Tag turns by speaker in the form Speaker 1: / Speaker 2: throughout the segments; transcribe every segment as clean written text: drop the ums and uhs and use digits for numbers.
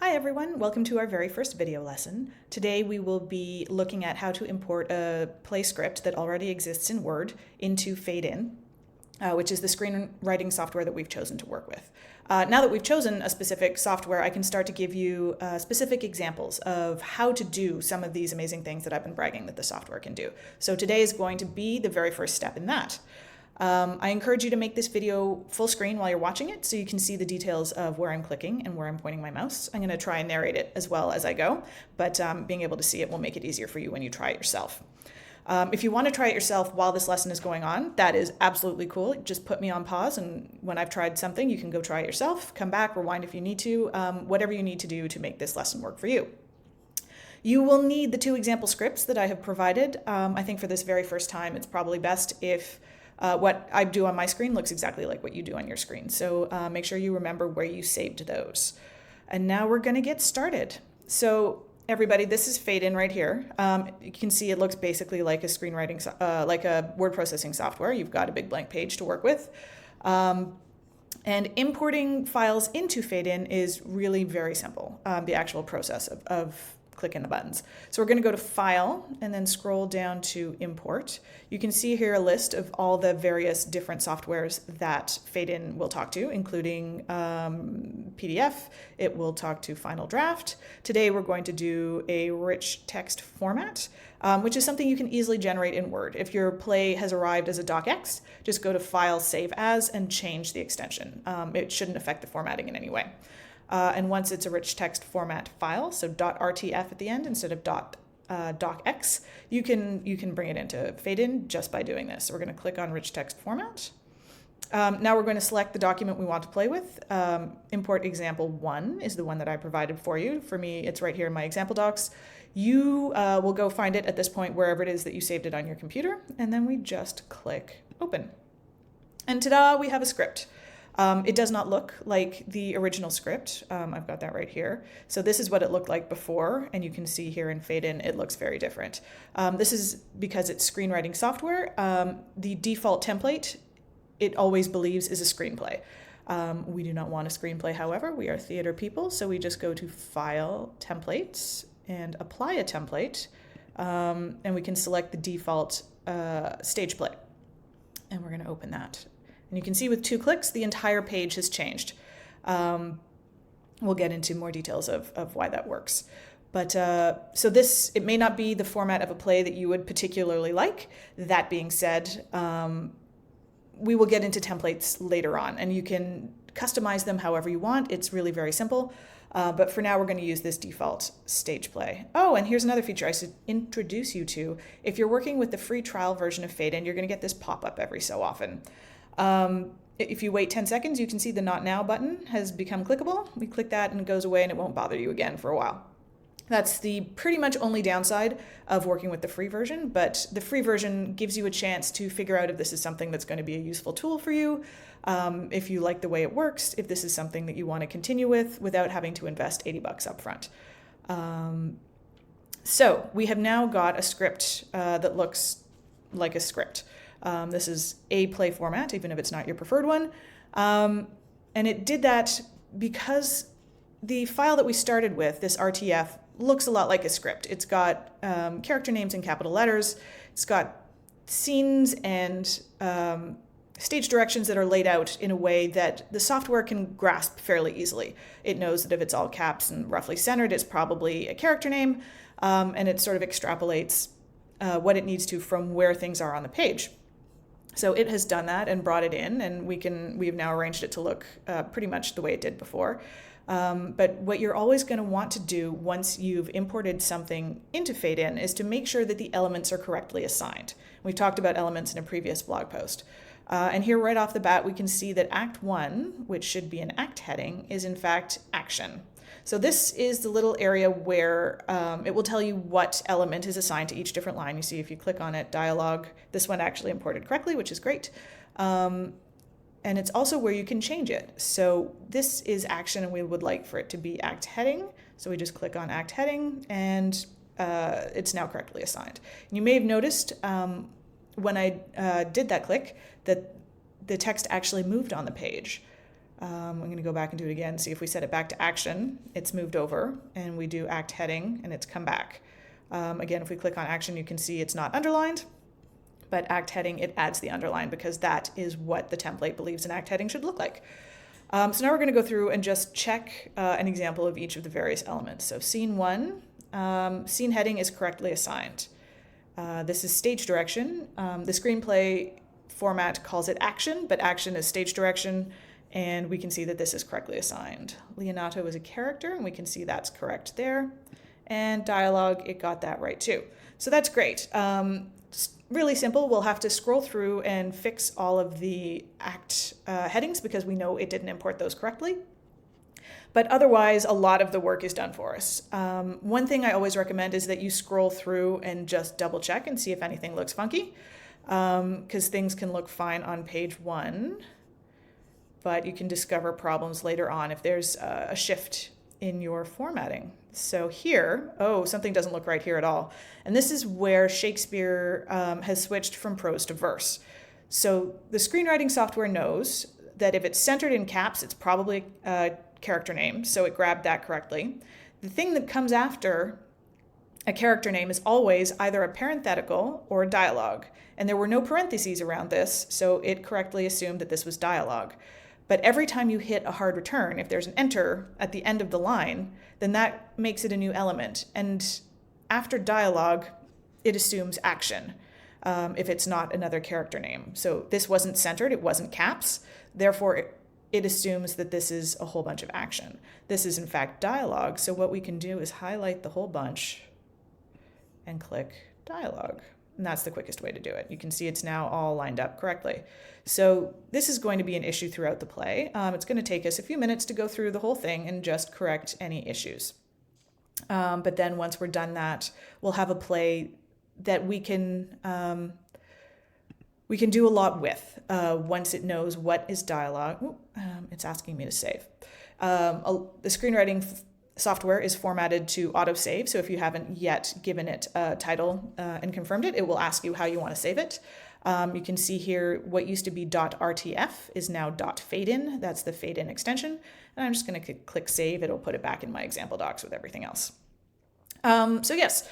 Speaker 1: Hi everyone, welcome to our very first video lesson. Today we will be looking at how to import a play script that already exists in Word into Fade-In, which is the screenwriting software that we've chosen to work with. Now that we've chosen a specific software, I can start to give you specific examples of how to do some of these amazing things that I've been bragging that the software can do. So today is going to be the very first step in that. I encourage you to make this video full screen while you're watching it so you can see the details of where I'm clicking and where I'm pointing my mouse. I'm going to try and narrate it as well as I go, but being able to see it will make it easier for you when you try it yourself. If you want to try it yourself while this lesson is going on, that is absolutely cool. Just put me on pause, and when I've tried something, you can go try it yourself, come back, rewind if you need to, whatever you need to do to make this lesson work for you. You will need the two example scripts that I have provided. I think for this very first time, it's probably best if what I do on my screen looks exactly like what you do on your screen. So make sure you remember where you saved those. And now we're going to get started. So everybody, this is Fade-In right here. You can see it looks basically like a screenwriting, like a word processing software. You've got a big blank page to work with. And importing files into Fade-In is really very simple, the actual process of clicking the buttons. So we're going to go to File and then scroll down to Import. You can see here a list of all the various different softwares that Fade-In will talk to, including PDF. It will talk to Final Draft. Today we're going to do a rich text format, which is something you can easily generate in Word. If your play has arrived as a docx, just go to File, Save As, and change the extension. It shouldn't affect the formatting in any way. And once it's a rich text format file, so .rtf at the end instead of .docx, you can bring it into Fade-In just by doing this. So we're going to click on rich text format. Now we're going to select the document we want to play with. Import example 1 is the one that I provided for you. For me, it's right here in my example docs. You will go find it at this point wherever it is that you saved it on your computer, and then we just click open. And ta-da, we have a script. It does not look like the original script. I've got that right here. So this is what it looked like before, and you can see here in Fade-In, it looks very different. This is because it's screenwriting software. The default template, it always believes, is a screenplay. We do not want a screenplay, however. We are theater people, so we just go to File, Templates, and Apply a Template, and we can select the default stage play. And we're going to open that. And you can see with 2 clicks, the entire page has changed. We'll get into more details of why that works. But so this, it may not be the format of a play that you would particularly like. That being said, we will get into templates later on, and you can customize them however you want. It's really very simple. But for now, we're going to use this default stage play. Oh, and here's another feature I should introduce you to. If you're working with the free trial version of Fade-In, you're going to get this pop-up every so often. If you wait 10 seconds, you can see the Not Now button has become clickable. We click that and it goes away and it won't bother you again for a while. That's the pretty much only downside of working with the free version, but the free version gives you a chance to figure out if this is something that's going to be a useful tool for you, if you like the way it works, if this is something that you want to continue with without having to invest $80 up front. So we have now got a script that looks like a script. This is a play format, even if it's not your preferred one. And it did that because the file that we started with, this RTF, looks a lot like a script. It's got character names in capital letters. It's got scenes and stage directions that are laid out in a way that the software can grasp fairly easily. It knows that if it's all caps and roughly centered, it's probably a character name, and it sort of extrapolates what it needs to from where things are on the page. So it has done that and brought it in, and we've now arranged it to look pretty much the way it did before. But what you're always going to want to do once you've imported something into Fade-In is to make sure that the elements are correctly assigned. We've talked about elements in a previous blog post. And here right off the bat, we can see that Act 1, which should be an act heading, is in fact action. So this is the little area where it will tell you what element is assigned to each different line. You see if you click on it, dialogue, this one actually imported correctly, which is great. And it's also where you can change it. So this is action, and we would like for it to be act heading. So we just click on act heading, and it's now correctly assigned. And you may have noticed when I did that click that the text actually moved on the page. I'm going to go back and do it again. See if we set it back to action, it's moved over, and we do act heading and it's come back. Again, if we click on action, you can see it's not underlined, but act heading, it adds the underline because that is what the template believes an act heading should look like. So now we're going to go through and just check an example of each of the various elements. So scene 1, scene heading is correctly assigned. This is stage direction. The screenplay format calls it action, but action is stage direction, and we can see that this is correctly assigned. Leonato is a character, and we can see that's correct there. And dialogue, it got that right too. So that's great. It's really simple. We'll have to scroll through and fix all of the act headings because we know it didn't import those correctly. But otherwise, a lot of the work is done for us. One thing I always recommend is that you scroll through and just double check and see if anything looks funky, because things can look fine on page 1, but you can discover problems later on if there's a shift in your formatting. So here, something doesn't look right here at all. And this is where Shakespeare has switched from prose to verse. So the screenwriting software knows that if it's centered in caps, it's probably a character name, so it grabbed that correctly. The thing that comes after a character name is always either a parenthetical or a dialogue. And there were no parentheses around this, so it correctly assumed that this was dialogue. But every time you hit a hard return, if there's an enter at the end of the line, then that makes it a new element. And after dialogue, it assumes action if it's not another character name. So this wasn't centered, it wasn't caps. Therefore, it assumes that this is a whole bunch of action. This is in fact dialogue. So what we can do is highlight the whole bunch and click dialogue. And that's the quickest way to do it. You can see it's now all lined up correctly. So this is going to be an issue throughout the play. It's going to take us a few minutes to go through the whole thing and just correct any issues. But then once we're done that, we'll have a play that we can do a lot with once it knows what is dialogue. It's asking me to save. The screenwriting software is formatted to autosave, so if you haven't yet given it a title and confirmed it, it will ask you how you want to save it. You can see here what used to be .rtf is now .fadein. That's the fadein extension. And I'm just going to click save. It'll put it back in my example docs with everything else. So yes,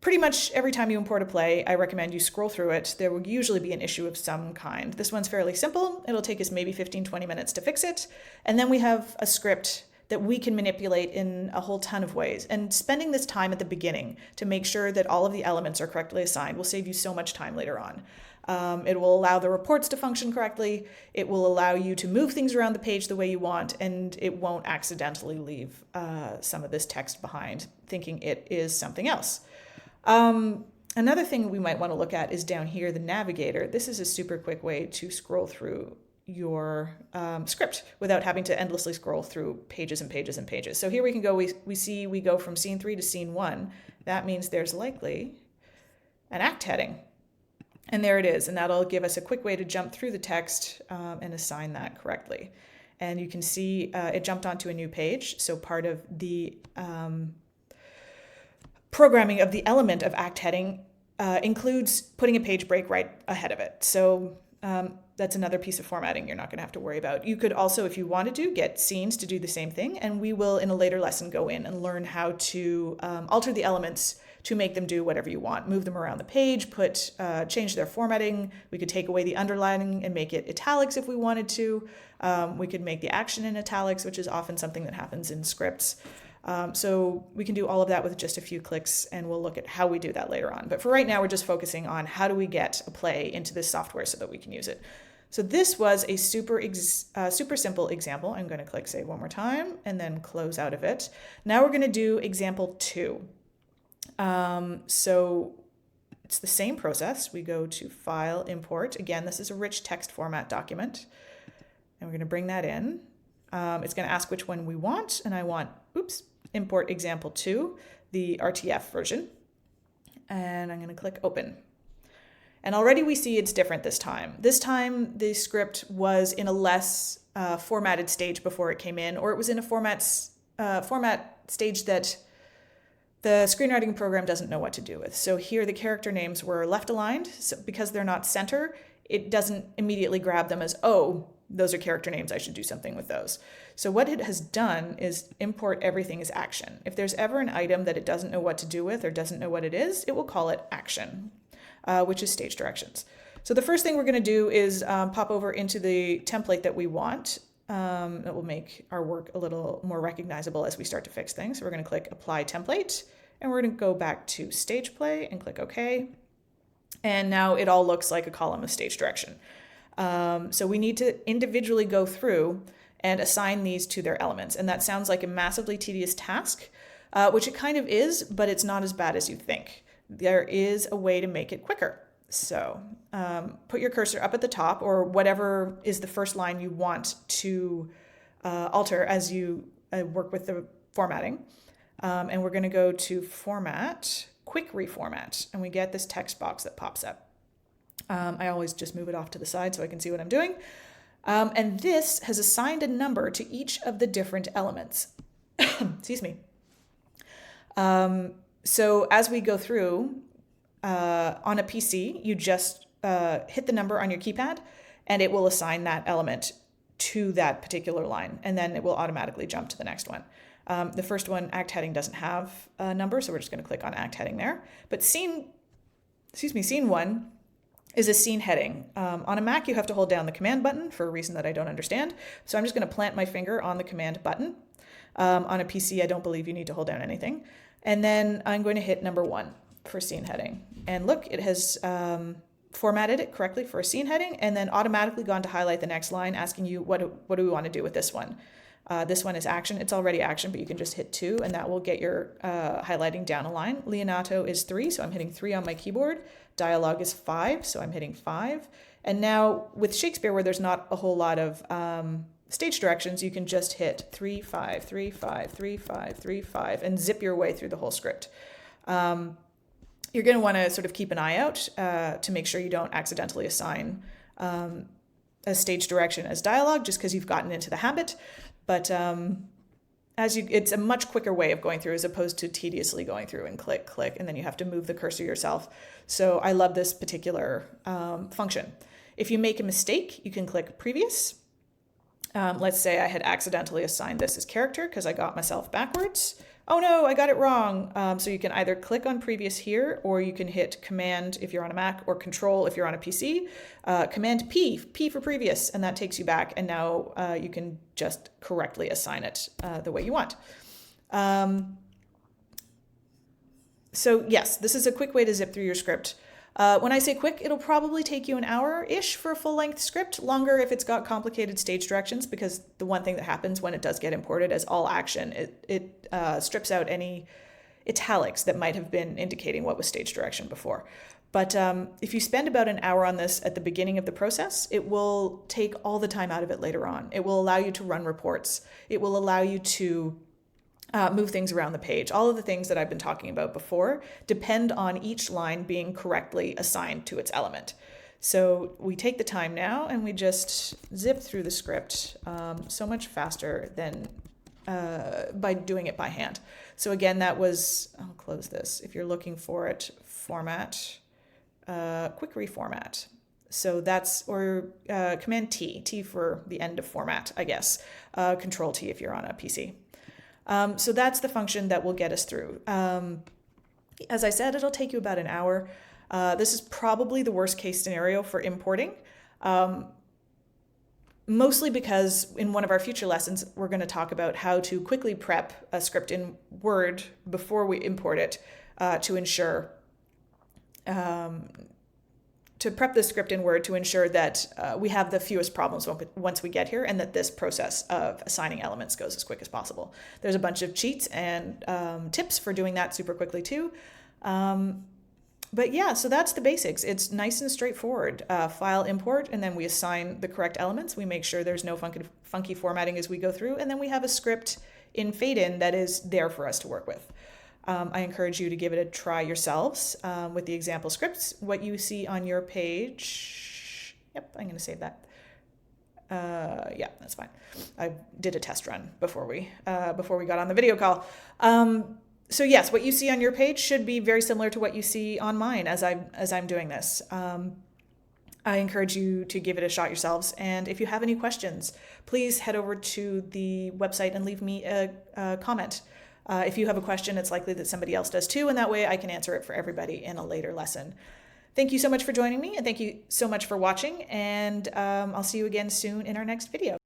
Speaker 1: pretty much every time you import a play, I recommend you scroll through it. There will usually be an issue of some kind. This one's fairly simple. It'll take us maybe 15-20 minutes to fix it. And then we have a script that we can manipulate in a whole ton of ways. And spending this time at the beginning to make sure that all of the elements are correctly assigned will save you so much time later on. It will allow the reports to function correctly. It will allow you to move things around the page the way you want, and it won't accidentally leave some of this text behind, thinking it is something else. Another thing we might want to look at is down here, the navigator. This is a super quick way to scroll through your script without having to endlessly scroll through pages and pages and pages. So here we can go, we go from scene 3 to scene 1. That means there's likely an act heading. And there it is, and that'll give us a quick way to jump through the text and assign that correctly. And you can see it jumped onto a new page, so part of the programming of the element of act heading includes putting a page break right ahead of it. So that's another piece of formatting you're not going to have to worry about. You could also, if you wanted to, get scenes to do the same thing, and we will in a later lesson go in and learn how to alter the elements to make them do whatever you want. Move them around the page, change their formatting. We could take away the underlining and make it italics if we wanted to. We could make the action in italics, which is often something that happens in scripts. So we can do all of that with just a few clicks, and we'll look at how we do that later on. But for right now, we're just focusing on how do we get a play into this software so that we can use it. So this was a super simple example. I'm going to click save one more time and then close out of it. Now we're going to do example 2. So it's the same process. We go to File, Import. Again, this is a rich text format document. And we're going to bring that in. It's going to ask which one we want. And I want, import example 2, the RTF version. And I'm going to click Open. And already we see it's different this time. This time the script was in a less formatted stage before it came in, or it was in a format stage that the screenwriting program doesn't know what to do with. So here the character names were left aligned. So because they're not center, it doesn't immediately grab them as, oh, those are character names. I should do something with those. So what it has done is import everything as action. If there's ever an item that it doesn't know what to do with or doesn't know what it is, it will call it action, which is stage directions. So the first thing we're going to do is pop over into the template that we want. That will make our work a little more recognizable as we start to fix things. So we're going to click Apply Template, and we're going to go back to Stage Play and click OK. And now it all looks like a column of stage direction. So we need to individually go through and assign these to their elements. And that sounds like a massively tedious task, which it kind of is, but it's not as bad as you think. There is a way to make it quicker. So put your cursor up at the top, or whatever is the first line you want to alter as you work with the formatting. And we're going to go to Format, Quick Reformat, and we get this text box that pops up. I always just move it off to the side so I can see what I'm doing. And this has assigned a number to each of the different elements. Excuse me. So as we go through, on a PC, you just hit the number on your keypad, and it will assign that element to that particular line, and then it will automatically jump to the next one. The first one, act heading, doesn't have a number, so we're just going to click on act heading there. But scene 1 is a scene heading. On a Mac, you have to hold down the command button for a reason that I don't understand. So I'm just going to plant my finger on the command button. On a PC, I don't believe you need to hold down anything. And then I'm going to hit number 1 for scene heading. And look, it has formatted it correctly for a scene heading, and then automatically gone to highlight the next line, asking you what do we want to do with this one. This one is action. It's already action, but you can just hit 2, and that will get your highlighting down a line. Leonato is 3, so I'm hitting 3 on my keyboard. Dialogue is 5, so I'm hitting 5. And now with Shakespeare, where there's not a whole lot of stage directions, you can just hit 3, 5, 3, 5, 3, 5, 3, 5, and zip your way through the whole script. You're going to want to sort of keep an eye out to make sure you don't accidentally assign a stage direction as dialogue, just because you've gotten into the habit. But it's a much quicker way of going through as opposed to tediously going through and click, click, and then you have to move the cursor yourself. So I love this particular function. If you make a mistake, you can click Previous. Let's say I had accidentally assigned this as character because I got myself backwards. Oh no, I got it wrong. So you can either click on Previous here, or you can hit Command if you're on a Mac, or Control if you're on a PC. Command P for Previous, and that takes you back, and now you can just correctly assign it the way you want. So yes, this is a quick way to zip through your script. When I say quick, it'll probably take you an hour-ish for a full-length script, longer if it's got complicated stage directions, because the one thing that happens when it does get imported as all action, it strips out any italics that might have been indicating what was stage direction before. But if you spend about an hour on this at the beginning of the process, it will take all the time out of it later on. It will allow you to run reports. It will allow you to move things around the page. All of the things that I've been talking about before depend on each line being correctly assigned to its element. So we take the time now and we just zip through the script so much faster than by doing it by hand. So again, that was, I'll close this. If you're looking for it, Format, Quick Reformat. So that's, or Command T for the end of format, I guess. Control T if you're on a PC. So that's the function that will get us through. As I said, it'll take you about an hour. This is probably the worst case scenario for importing, mostly because in one of our future lessons, we're going to talk about how to quickly prep a script in Word before we import it to ensure to prep the script in Word to ensure that we have the fewest problems once we get here, and that this process of assigning elements goes as quick as possible. There's a bunch of cheats and tips for doing that super quickly too. But yeah, so that's the basics. It's nice and straightforward. File import, and then we assign the correct elements. We make sure there's no funky formatting as we go through, and then we have a script in Fade-In that is there for us to work with. I encourage you to give it a try yourselves with the example scripts. What you see on your page, yep, I'm going to save that. Yeah, that's fine. I did a test run before we got on the video call. So yes, what you see on your page should be very similar to what you see on mine as I'm doing this. I encourage you to give it a shot yourselves. And if you have any questions, please head over to the website and leave me a comment. If you have a question, it's likely that somebody else does too, and that way I can answer it for everybody in a later lesson. Thank you so much for joining me, and thank you so much for watching, and I'll see you again soon in our next video.